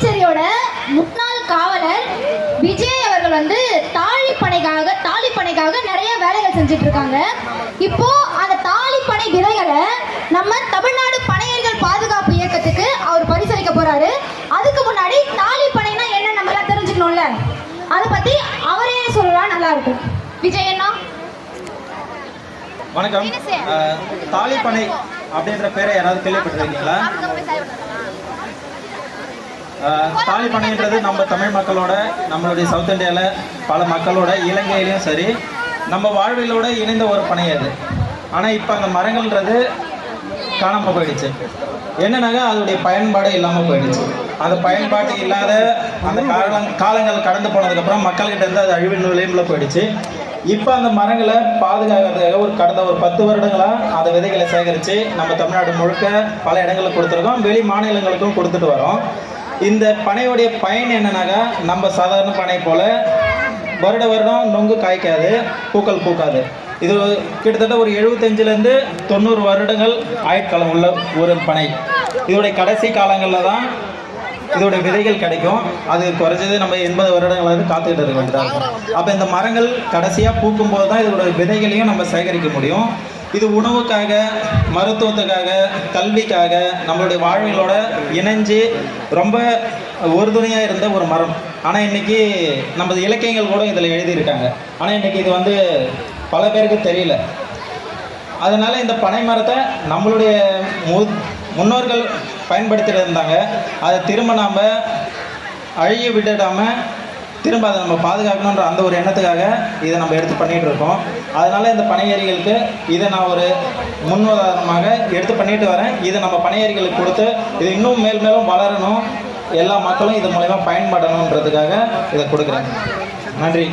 பாண்டிச்சேரியோட முன்னாள் காவலர் விஜய் அவர்கள் வந்து தாலிப்பனைக்காக நிறைய வேலைகள் செஞ்சுட்டு இருக்காங்க. இப்போ அந்த தாலிப்பனை விதைகளை நம்ம தமிழ்நாடு பனையர்கள் பாதுகாப்பு இயக்கத்துக்கு அவர் பரிசளிக்க போறாரு. அதுக்கு முன்னாடி தாலிப்பனைனா என்ன நம்ம எல்லாம் தெரிஞ்சுக்கணும்ல, அதை பத்தி அவரே சொல்லலாம், நல்லா இருக்கும். விஜய் அண்ணா வணக்கம். தாலிப்பனை அப்படின்ற பேரை யாராவது கேள்விப்பட்டிருக்கீங்களா? தாலிப்பனைன்றது நம்ம தமிழ் மக்களோட, நம்மளுடைய சவுத் இந்தியாவில் பல மக்களோட, இலங்கையிலையும் சரி நம்ம வாழ்விலோட இணைந்த ஒரு பனை அது. ஆனால் இப்போ அந்த மரங்கள்ன்றது காணாமல் போயிடுச்சு. என்னன்னாக்கா அதோடைய பயன்பாடு இல்லாமல் போயிடுச்சு. அந்த பயன்பாட்டு இல்லாத அந்த காலங்கள் கடந்து போனதுக்கப்புறம் மக்கள்கிட்ட இருந்து அது அழிவின் நிலையில் போயிடுச்சு. இப்போ அந்த மரங்களை பாதுகாக்கிறதுக்காக கடந்த ஒரு 10 வருடங்களாக அந்த விதைகளை சேகரித்து நம்ம தமிழ்நாடு முழுக்க பல இடங்களுக்கு கொடுத்துருக்கோம், வெளி மாநிலங்களுக்கும் கொடுத்துட்டு வரோம். இந்த பனையுடைய பயன் என்னன்னாக்கா, நம்ம சாதாரண பனை போல் வருடம் நொங்கு காய்க்காது, பூக்கள் பூக்காது. இது கிட்டத்தட்ட ஒரு 75லேருந்து 90 வருடங்கள் ஆயுட்காலம் உள்ள ஒரு பனை. இதோடைய கடைசி காலங்களில் தான் இதோடைய விதைகள் கிடைக்கும். அது குறைஞ்சது நம்ம 80 வருடங்களாவது காத்துக்கிட்டு இருக்க வேண்டியதாக இருக்கும். அப்போ இந்த மரங்கள் கடைசியாக பூக்கும் போது தான் இதோட விதைகளையும் நம்ம சேகரிக்க முடியும். இது உணவுக்காக, மருத்துவத்துக்காக, கல்விக்காக, நம்மளுடைய வாழ்விலோட இணைஞ்சு ரொம்ப உறுதுணையாக இருந்த ஒரு மரம். ஆனால் இன்றைக்கி நம்ம இலக்கியங்கள் கூட இதில் எழுதியிருக்காங்க. ஆனால் இன்றைக்கி இது வந்து பல பேருக்கு தெரியல. அதனால் இந்த பனை மரத்தை நம்மளுடைய முன்னோர்கள் பயன்படுத்திட்டு இருந்தாங்க. அதை திரும்ப நாம் அழிய விட்டுடாமல் திரும்ப அதை நம்ம பாதுகாக்கணுன்ற அந்த ஒரு எண்ணத்துக்காக இதை நம்ம எடுத்து பண்ணிகிட்டு இருக்கோம். அதனால் இந்த பனையேரிகளுக்கு இதை நான் ஒரு முன்னுதாரணமாக எடுத்து பண்ணிட்டு வரேன். இதை நம்ம பனையேரிகளுக்கு கொடுத்து இது இன்னும் மேலும் வளரணும், எல்லா மக்களும் இது மூலமா பயன்படணுன்றதுக்காக இதை கொடுக்குறேன். நன்றி.